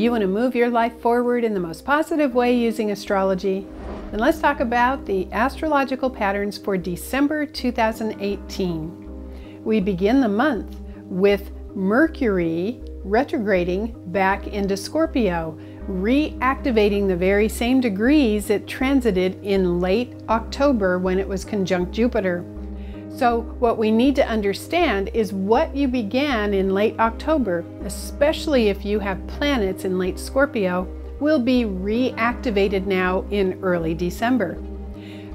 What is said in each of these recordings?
you want to move your life forward in the most positive way using astrology? Then let's talk about the astrological patterns for December 2018. We begin the month with Mercury retrograding back into Scorpio, reactivating the very same degrees it transited in late October when it was conjunct Jupiter. So what we need to understand is what you began in late October, especially if you have planets in late Scorpio, will be reactivated now in early December.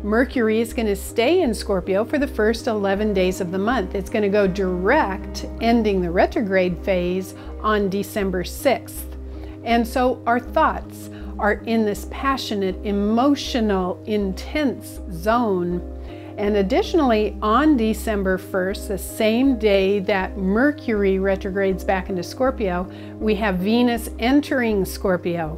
Mercury is going to stay in Scorpio for the first 11 days of the month. It's going to go direct, ending the retrograde phase on December 6th. And so our thoughts are in this passionate, emotional, intense zone. And additionally, on December 1st, the same day that Mercury retrogrades back into Scorpio, we have Venus entering Scorpio.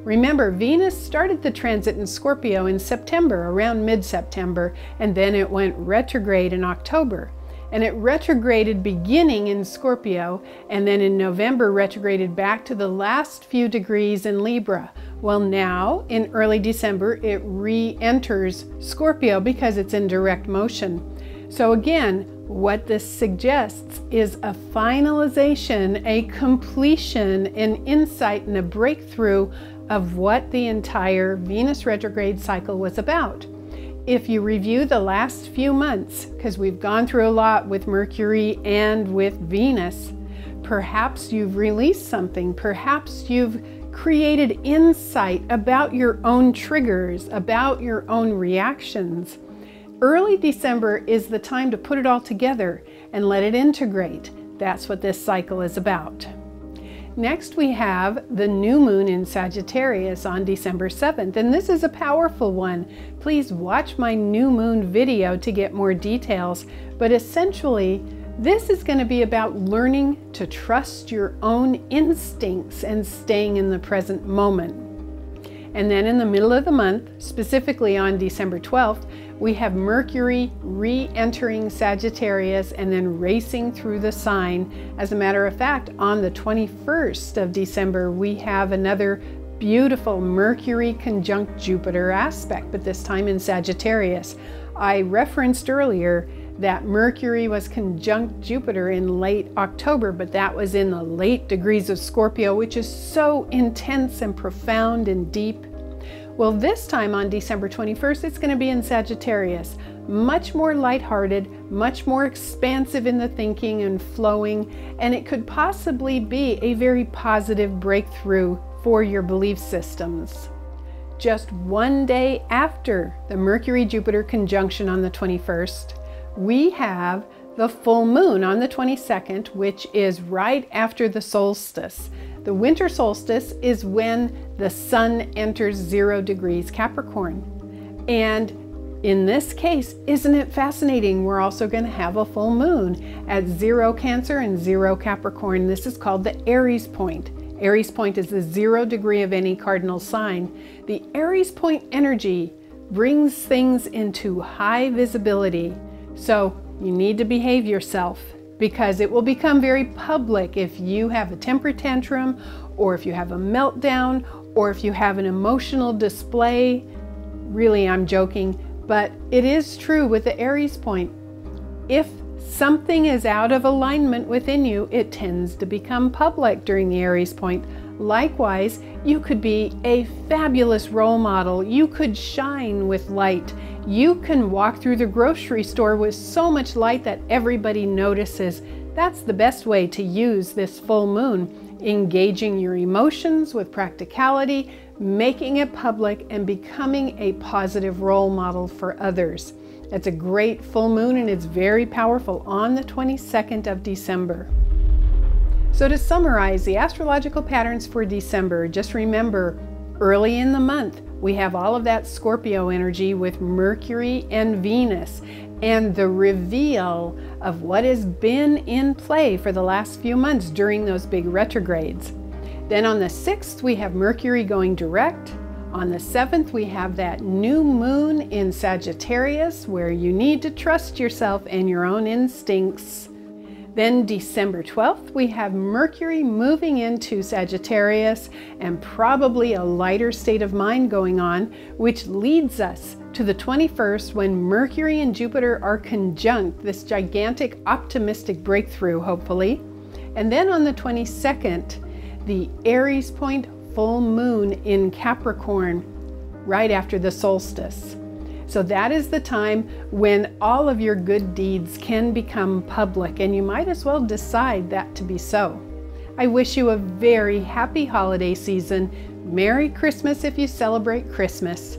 Remember, Venus started the transit in Scorpio in September, around mid-September, and then it went retrograde in October. And it retrograded beginning in Scorpio, and then in November retrograded back to the last few degrees in Libra. Well, now in early December it re-enters Scorpio because it's in direct motion. So again, what this suggests is a finalization, a completion, an insight, and a breakthrough of what the entire Venus retrograde cycle was about. If you review the last few months, because we've gone through a lot with Mercury and with Venus, perhaps you've released something, perhaps you've created insight about your own triggers, about your own reactions. Early December is the time to put it all together and let it integrate. That's what this cycle is about. Next, we have the new moon in Sagittarius on December 7th, and this is a powerful one. Please watch my new moon video to get more details, but essentially, this is going to be about learning to trust your own instincts and staying in the present moment. And then in the middle of the month, specifically on December 12th, we have Mercury re-entering Sagittarius and then racing through the sign. As a matter of fact, on the 21st of December, we have another beautiful Mercury conjunct Jupiter aspect, but this time in Sagittarius. I referenced earlier that Mercury was conjunct Jupiter in late October, but that was in the late degrees of Scorpio, which is so intense and profound and deep. Well, this time on December 21st, it's going to be in Sagittarius, much more lighthearted, much more expansive in the thinking and flowing, and it could possibly be a very positive breakthrough for your belief systems. Just one day after the Mercury-Jupiter conjunction on the 21st, we have the full moon on the 22nd, which is right after the solstice. The winter solstice is when the sun enters 0 degrees Capricorn. And in this case, isn't it fascinating? We're also going to have a full moon at 0 Cancer and 0 Capricorn. This is called the Aries point. Aries point is the 0 degree of any cardinal sign. The Aries point energy brings things into high visibility. So you need to behave yourself, because it will become very public if you have a temper tantrum, or if you have a meltdown, or if you have an emotional display. Really, I'm joking, but it is true with the Aries point. If something is out of alignment within you, it tends to become public during the Aries point. Likewise, you could be a fabulous role model. You could shine with light. You can walk through the grocery store with so much light that everybody notices. That's the best way to use this full moon, engaging your emotions with practicality, making it public, and becoming a positive role model for others. It's a great full moon, and it's very powerful on the 22nd of December. So to summarize the astrological patterns for December, just remember, early in the month, we have all of that Scorpio energy with Mercury and Venus, and the reveal of what has been in play for the last few months during those big retrogrades. Then on the 6th, we have Mercury going direct. On the 7th, we have that new moon in Sagittarius, where you need to trust yourself and your own instincts. Then December 12th, we have Mercury moving into Sagittarius and probably a lighter state of mind going on, which leads us to the 21st when Mercury and Jupiter are conjunct, this gigantic optimistic breakthrough, hopefully. And then on the 22nd, the Aries point full moon in Capricorn, right after the solstice. So that is the time when all of your good deeds can become public, and you might as well decide that to be so. I wish you a very happy holiday season. Merry Christmas if you celebrate Christmas.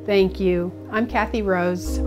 Thank you. I'm Kathy Rose.